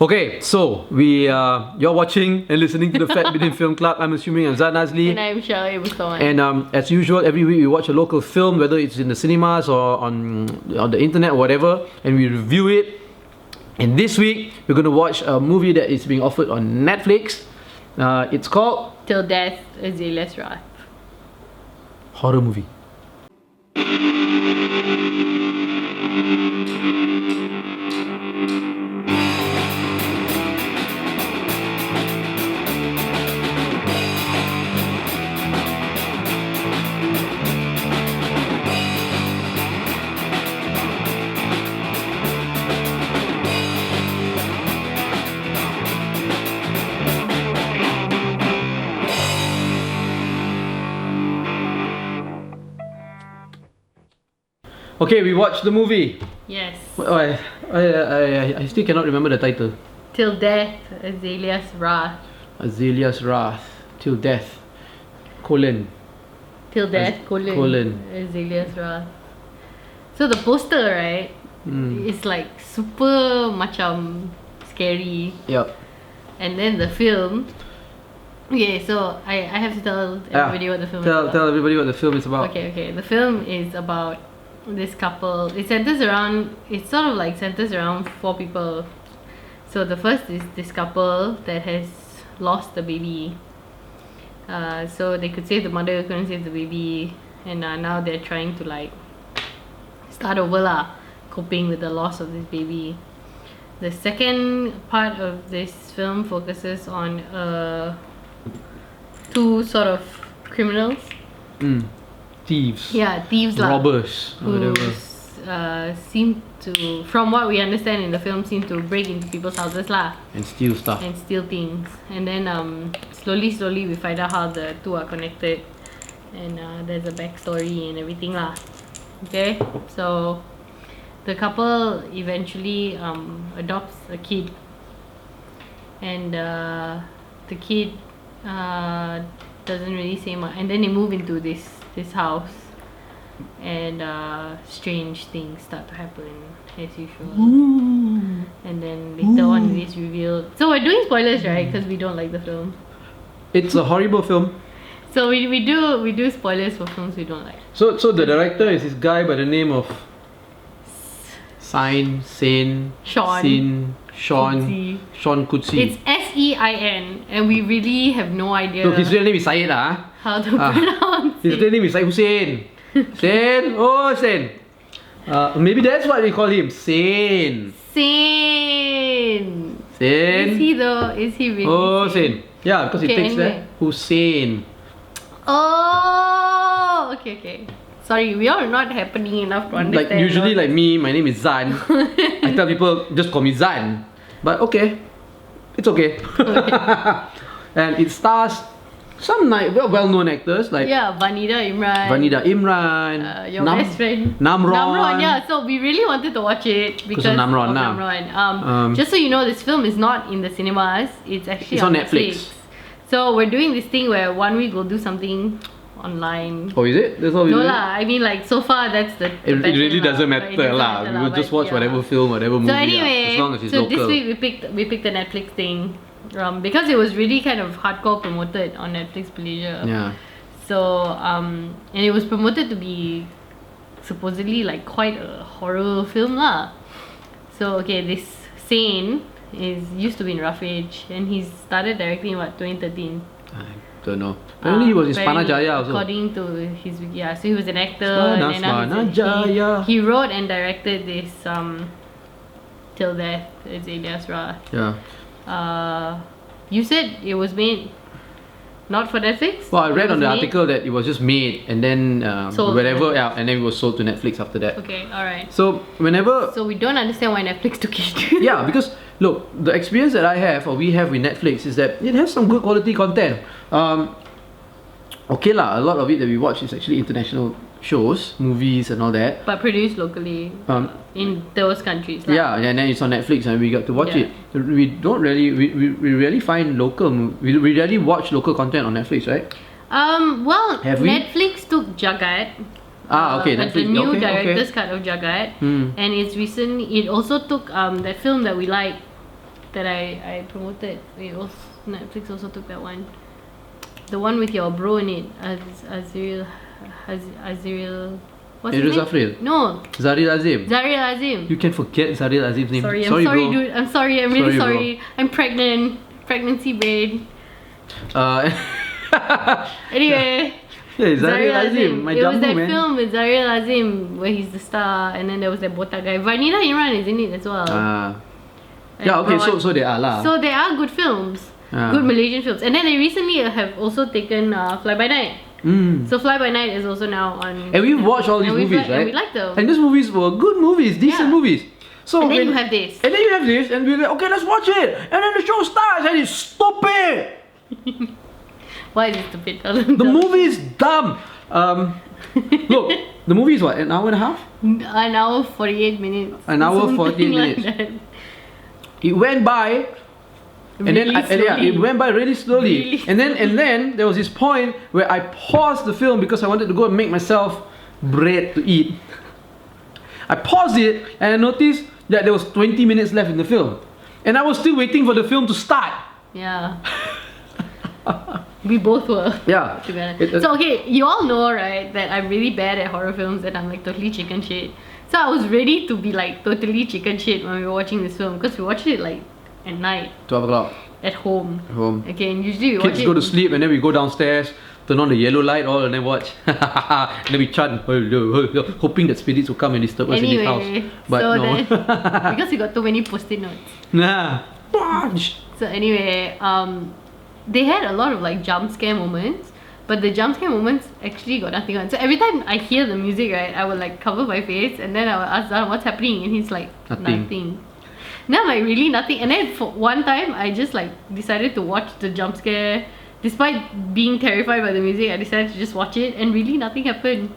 Okay, so you're watching and listening to the Fat Bidin Film Club. I'm assuming I'm Zan Azli. And I'm Shari Mustaman. And as usual, every week we watch a local film, whether it's in the cinemas or on the internet or whatever, and we review it. And this week, we're going to watch a movie that is being offered on Netflix. It's called Till Death, Azalea's Wrath. Horror movie. Okay, we watched the movie. Yes. I still cannot remember the title. Till Death, Azalea's Wrath. Azalea's Wrath. Till Death. Colon. Till Death, colon. Azalea's Wrath. So the poster, right? It's like super macam scary. Yep. And then the film. Okay, so I have to tell everybody what the film is about. Tell everybody what the film is about. Okay. The film is about this couple. It centers around four people. So the first is this couple that has lost the baby. So they could save the mother, couldn't save the baby, and now they're trying to like start over lah, coping with the loss of this baby. The second part of this film focuses on two sort of criminals. Thieves. Yeah, thieves lah. Robbers. Who seem to, from what we understand in the film, seem to break into people's houses lah. And steal stuff. And steal things. And then slowly we find out how the two are connected. And there's a backstory and everything lah. Okay? So the couple eventually adopts a kid. And the kid doesn't really say much. And then they move into this house, and strange things start to happen as usual. And then later on it is revealed. So we're doing spoilers, right? Because we don't like the film. It's a horrible film. So we do spoilers for films we don't like. So the director is this guy by the name of Sean Kutsi. It's Sein, and we really have no idea. Look, his real name is Syed lah. How to pronounce his real name is Hussein. Hussein. Oh, Hussein. Maybe that's what we call him. Sein. Is he though? Is he really? Oh, Sein. Yeah, because it takes anyway. Hussein. Oh, okay. Sorry, we are not happening enough to understand. Like usually, like me, my name is Zan. I tell people just call me Zan, but okay, it's okay. And it stars some well-known actors like Vanida Imran, your best friend Namron. Yeah, so we really wanted to watch it because of Namron. Just so you know, this film is not in the cinemas. It's actually on Netflix. So we're doing this thing where 1 week we'll do something online. Oh, is it? That's all we do? No lah, I mean like so far that's the it really doesn't matter lah. We will just watch whatever film, whatever movie. So anyway, as long as it's local. this week we picked the Netflix thing. Because it was really kind of hardcore promoted on Netflix Malaysia. Yeah. So and it was promoted to be supposedly like quite a horror film lah. So okay, this Sein used to be in Rough Age, and he started directing in 2013. I don't know. Apparently he was in Spana Jaya also. According to his so he was an actor. Spana Jaya. He wrote and directed this Till Death, Azalea's Wrath. Yeah. You said it was made not for Netflix? Well, I read on the article that it was just made and then sold wherever, and then it was sold to Netflix after that. Okay, alright. So whenever... So we don't understand why Netflix took it. Yeah, because look, the experience that I have or we have with Netflix is that it has some good quality content. Okay lah, a lot of it that we watch is actually international shows, movies and all that. But produced locally in those countries. Yeah, and then it's on Netflix and we got to watch it. We don't really, we rarely find local, we rarely watch local content on Netflix, right? Well, have we? Netflix took Jagat. Okay, Netflix. The new director's cut of Jagat. And it's recently, it also took that film that we like. that I promoted. Netflix also took that one. The one with your bro in it, Azriel. What's his Idris name? Afril. No, Zaril Azim. Zaril Azim. You can forget Zaril Azim's name. Sorry, I'm sorry, bro. dude. I'm sorry. I'm really Sorry, sorry. I'm pregnant. Pregnancy brain. Anyway. Yeah, Zaril Azim, my It was Jammu, that man. film with Zaril Azim where he's the star, and then there was that botak guy. Vanilla Imran is in it as well. Yeah, okay, Abroad. so they are lah. So they are good films, good Malaysian films, and then they recently have also taken Fly By Night. So Fly By Night is also now on. And we watched all these movies, right? And we like them. And these movies were good movies, decent Yeah. movies. So And then you have this. And then you have this, and we're like, okay, let's watch it. And then the show starts, and it's stupid. Why is it stupid? The movie is dumb. Look, the movie is what, an hour and a half? An hour 48 minutes. An hour, Something 48 like minutes. that. It went by, and Really then yeah, it slowly. went by really slowly. Really and then there was this point where I paused the film because I wanted to go and make myself bread to eat. I paused it and I noticed that there was 20 minutes left in the film, and I was still waiting for the film to start. Yeah. We both were. Yeah. To be honest. So okay, you all know, right, that I'm really bad at horror films and I'm like totally chicken shit. So I was ready to be like totally chicken shit when we were watching this film because we watched it like at night 12 o'clock. at home. Home. Okay, and usually we watch Kids it. go to sleep and then we go downstairs, turn on the yellow light all and then watch. And then we chant, hoping that spirits will come and disturb us in this house. Anyway, But so no. then because we got too many post-it notes. Nah. So anyway, they had a lot of like jump scare moments, but the jump scare moments actually got nothing on. So every time I hear the music, right, I would like cover my face and then I would ask Zan what's happening, and he's like nothing. Now I'm like really nothing. And then for one time I just like decided to watch the jump scare. Despite being terrified by the music, I decided to just watch it and really nothing happened.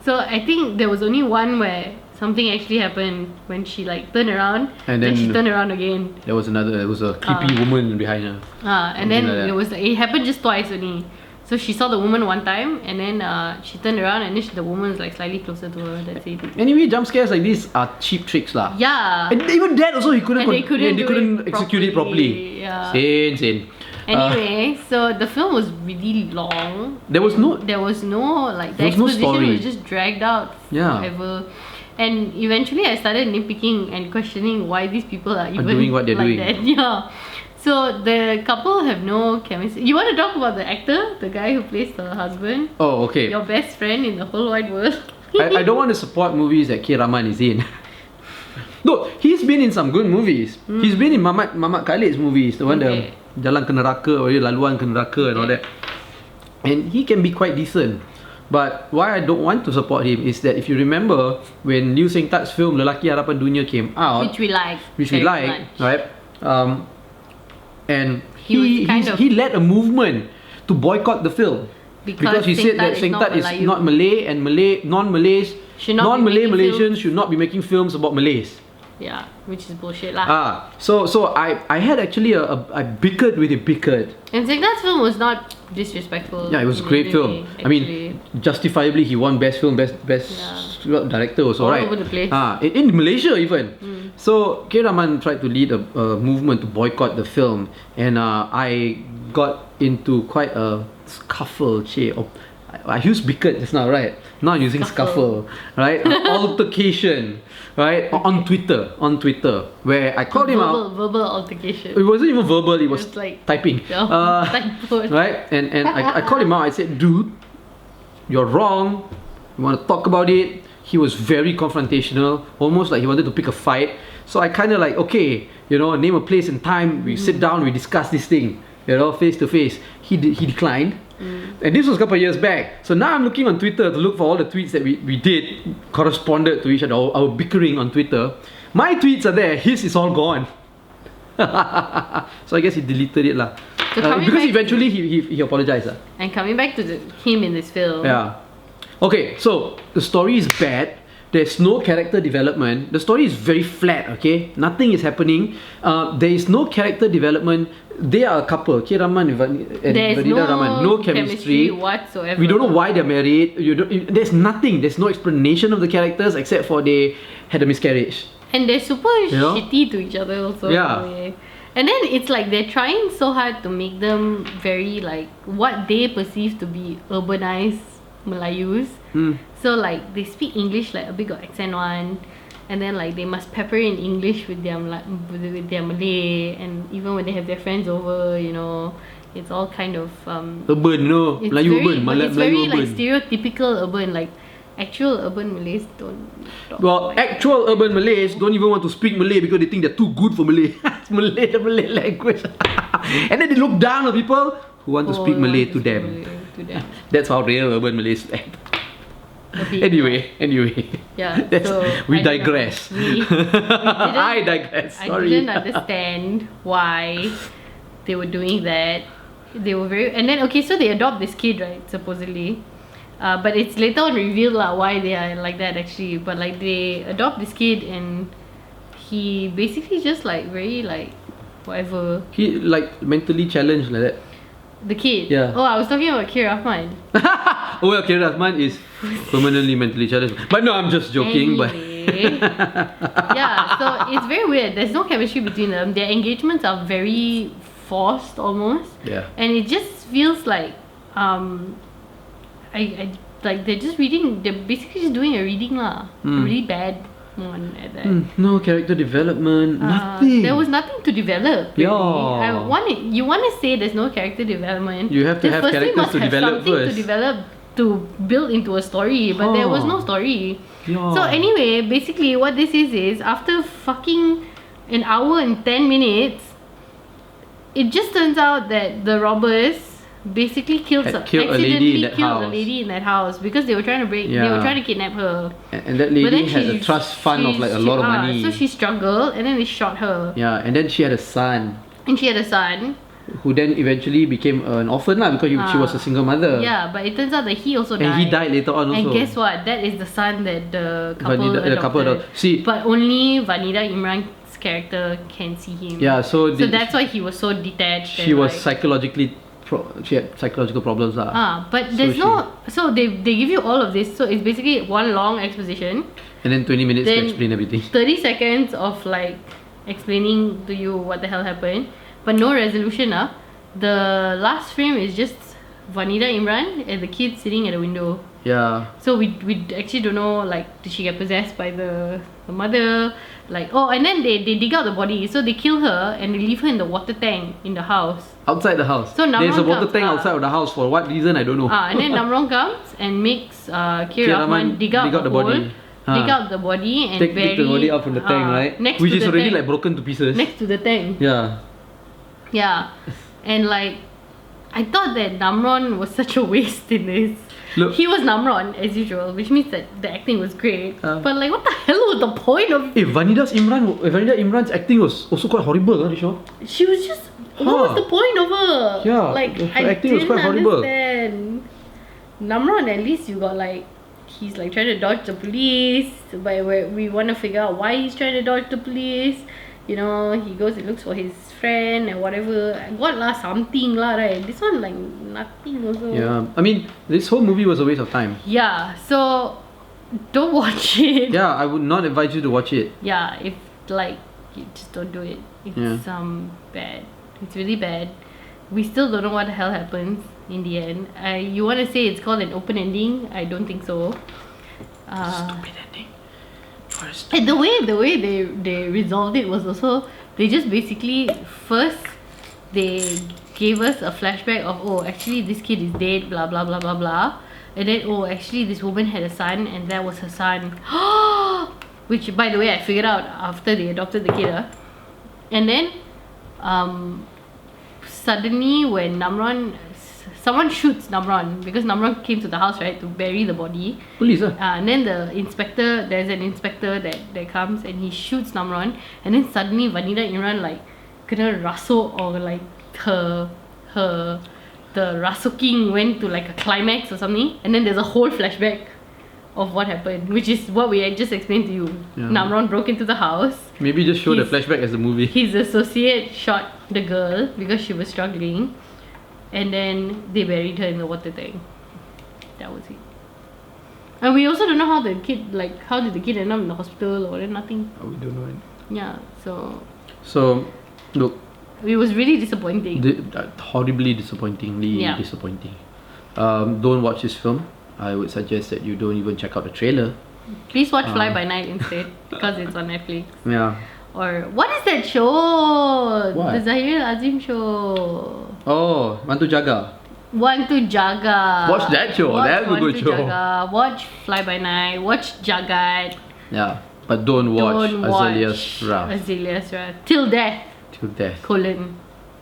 So I think there was only one where something actually happened when she like turned around And then she then turned around again. there was a creepy woman behind her. And then Something like that. it happened just twice only. So she saw the woman one time and then she turned around and then the woman was like slightly closer to her. That's it. Anyway, jump scares like this are cheap tricks lah. Yeah. And even that also he couldn't, And they couldn't do it execute it properly. Yeah. Insane. Anyway, so the film was really long. There was no like the there was no exposition story. was just dragged out Yeah. forever. And eventually I started nitpicking and questioning why these people are even doing what they're like doing. that. Yeah. So the couple have no chemistry. You want to talk about the actor, the guy who plays the husband, Oh, okay. your best friend in the whole wide world? I don't want to support movies that K. Rahman is in. Look, he's been in some good movies. He's been in Mamat Khalid's movies, the one Okay. the Jalan ke Neraka or Laluan ke Neraka and all that. And he can be quite decent. But why I don't want to support him is that if you remember when Liu Seng Tat's film Lelaki Harapan Dunia came out, Which we like. which we very like, much. right? And He was kind of- he led a movement to boycott the film because he said that Seng Tat is Melayu. not Malay and non-Malays, Should not be non-Malay making Malaysians should not be making films about Malays. Yeah, which is bullshit lah. So I had actually I bickered with it. And Sengtat's film was not disrespectful. Yeah, it was a in great any film. way, I mean, actually. justifiably he won best film, best director also, All right? over the place. In Malaysia even. So K. Rahman tried to lead a movement to boycott the film, and I got into quite a scuffle. I used bickered just now, right? Now I'm using scuffle, right? Altercation, right? On Twitter, where I called him out. Verbal altercation. It wasn't even verbal, it was It was like- typing. Typo. Right? And I called him out. I said, dude, you're wrong. You want to talk about it? He was very confrontational, almost like he wanted to pick a fight. So I kind of like, okay, name a place and time. We sit down, we discuss this thing, face to face. He declined. And this was a couple of years back. So now I'm looking on Twitter to look for all the tweets that we did corresponded to each other, our bickering on Twitter. My tweets are there, his is all gone. So I guess he deleted it lah. So coming because back- eventually he apologized lah. And coming back to him in this film. Yeah. Okay, so the story is bad. There's no character development. The story is very flat, okay? Nothing is happening. There is no character development. They are a couple, K. Rahman and There's Vanida Rahman. No chemistry. whatsoever. We don't know why they're married. There's nothing. There's no explanation of the characters except for they had a miscarriage. And they're super know? shitty to each other also. Yeah. in a way. And then it's like they're trying so hard to make them very like what they perceive to be urbanized Melayus. So like they speak English like a bit got accent one, and then like they must pepper in English with their with their Malay, and even when they have their friends over, you know, it's all kind of urban, you know, it's Melayu very, urban, but it's Melayu very urban. like stereotypical urban, like actual urban Malays don't talk. Well, like actual urban Malays don't even want to speak Malay because they think they're too good for Malay. It's Malay, the Malay language. And then they look down on people who want to speak Malay to them. That's how real urban Malays act. Okay, Anyway. yeah. That's, So we I don't know. digress. I digress. I Sorry. didn't understand why they were doing that. They were very, and then okay, so they adopt this kid, right? Supposedly, but it's later on revealed why they are like that actually. But like they adopt this kid, and he basically just like very like whatever. He like mentally challenged like that. The kid. Yeah. Oh, I was talking about Kir Rahman. Oh well, Kira Rahman is permanently mentally challenged. But no, I'm just joking. Anyway, yeah, so it's very weird. There's no chemistry between them. Their engagements are very forced almost. Yeah. And it just feels like I like they're just reading. They're basically just doing a reading lah. A really bad one at that. No character development, nothing. There was nothing to develop. Really. Yeah. You want to say there's no character development. You have to then have firstly characters must to have develop something first. to develop to build into a story, but there was no story. Yeah. So anyway, basically what this is after fucking an hour and 10 minutes, it just turns out that the robbers basically Had killed a lady in that killed a house. lady in that house because they were trying to they were trying to kidnap her. And that But then lady had a trust fund of like a lot of money. So she struggled and then they shot her. Yeah, and then she had a son And she had a son. who then eventually became an orphan lah because she was a single mother. Yeah, but it turns out that he also died. And he died later on also. And guess what? That is the son that the couple adopted. See, But only Vanida Imran's character can see him. yeah, so that's why he was so detached. she and was like, psychologically she had psychological problems lah. but there's so they give you all of this, so it's basically one long exposition, And then 20 minutes to then explain everything. 30 seconds of like explaining to you what the hell happened, but no resolution. The last frame is just Vanida Imran and the kid sitting at the window. Yeah. So we actually don't know, like, did she get possessed by the mother? Like, oh, and then they dig out the body. So they kill her and they leave her in the water tank in the house. Outside the house. So there's a Namron water comes, tank outside of the house for what reason I don't know. And then Namron comes and makes Kir Rahman dig out the body. Dig out the body and take the body out from the tank, right? Next Which to is the already tank. like broken to pieces. Next to the tank. Yeah. Yeah. And like, I thought that Namron was such a waste in this. Look, He was Namron as usual, which means that the acting was great. But like, what the hell was the point of? Vanida Imran's acting was also quite horrible, this show. She was just. What was the point of her? Yeah, like her I acting was didn't quite horrible. understand. Namron, at least you got like, he's like trying to dodge the police, but we want to figure out why he's trying to dodge the police. You know, he goes and looks for his friend and whatever. Got lah something lah, right? This one like nothing also. Yeah, I mean, this whole movie was a waste of time. Yeah, so don't watch it. Yeah, I would not advise you to watch it. Yeah, if like you just don't do it. It's bad. It's really bad. We still don't know what the hell happens in the end. You want to say it's called an open ending? I don't think so. Stupid ending. And the way they resolved it was also, they just basically first they gave us a flashback of, oh, actually this kid is dead, blah blah blah blah blah, and then, oh, actually this woman had a son and that was her son. Which, by the way, I figured out after they adopted the kid. And then suddenly when someone shoots Namron because Namron came to the house, right, to bury the body. Police, And then there's an inspector that comes and he shoots Namron, and then suddenly Vanida Imran like kena rasuk, or like the rasuking went to like a climax or something, and then there's a whole flashback of what happened, which is what we had just explained to you. Yeah. Namron broke into the house. Maybe just show the flashback as the movie. His associate shot the girl because she was struggling, and then they buried her in the water tank. That was it. And we also don't know how the kid, like, how did the kid end up in the hospital or nothing. We don't know it. Yeah, so So, look, it was really disappointing. horribly disappointingly Yeah. disappointing. Don't watch this film. I would suggest that you don't even check out the trailer. Please watch Fly By Night instead because it's on Netflix. Yeah. Or what is that show? What? The Zahir Azim show. Oh, Mantu Jaga. Want to Jaga. Watch that show. Watch That's a Want good to show. Jaga. Watch Fly By Night. Watch Jagat. Yeah, but don't watch Don't Azalea's watch Wrath Azalea's Wrath. Till death. till death. Colon.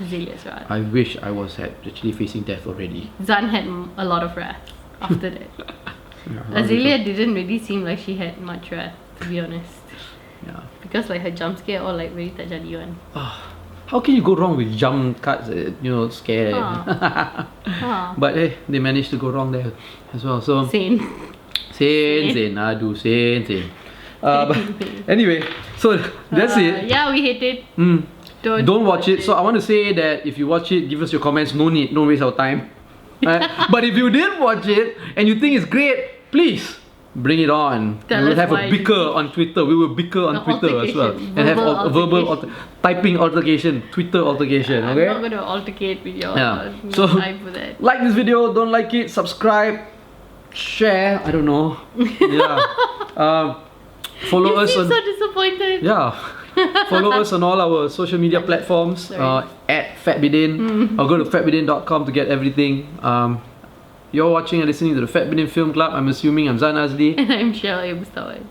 Azalea's Wrath. I wish I was actually facing death already. Zan had a lot of wrath after that. Yeah, Azalea didn't really seem like she had much wrath, to be honest. Yeah. Because like her jump scare all like very tak jadi one. How can you go wrong with jump cuts? Scare. But hey, they managed to go wrong there as well. So Sane. sane. But anyway, so that's it. Yeah, we hate it. Don't watch it. So I want to say that if you watch it, give us your comments. No need, don't waste our time. But if you did watch it and you think it's great, please bring it on. Tell We will us have why. a bicker on Twitter. We will bicker on An Twitter as well, altercation. and have Verbal verbal typing altercation, Twitter altercation. I'm Okay. not gonna altercate with your Yeah. no So time for that. like this video, don't like it, subscribe, share. I don't know. Yeah. Follow You us seem on. so disappointed. Yeah. Follow us on all our social media platforms Sorry. at FatBidin, or go to fatbidin.com to get everything. You're watching and listening to the Fat Bidin Film Club. I'm assuming I'm Zan Azli. And I'm Shell Mustawan.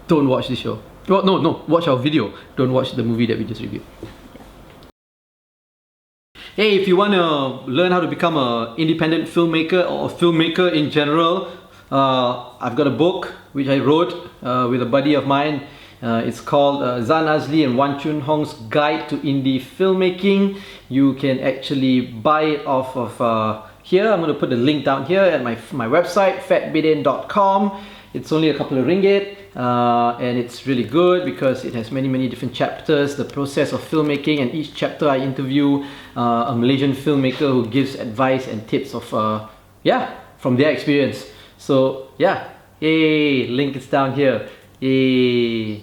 Don't watch this show. Well, no, watch our video. Don't watch the movie that we just reviewed. Hey, if you want to learn how to become an independent filmmaker or a filmmaker in general, I've got a book which I wrote with a buddy of mine. It's called Zan Azli and Wan Chun Hong's Guide to Indie Filmmaking. You can actually buy it off of here. I'm going to put the link down here at my website, fatbidin.com. It's only a couple of ringgit, and it's really good because it has many different chapters, the process of filmmaking, and each chapter I interview a Malaysian filmmaker who gives advice and tips of from their experience. So yeah, yay, link is down here. Yay.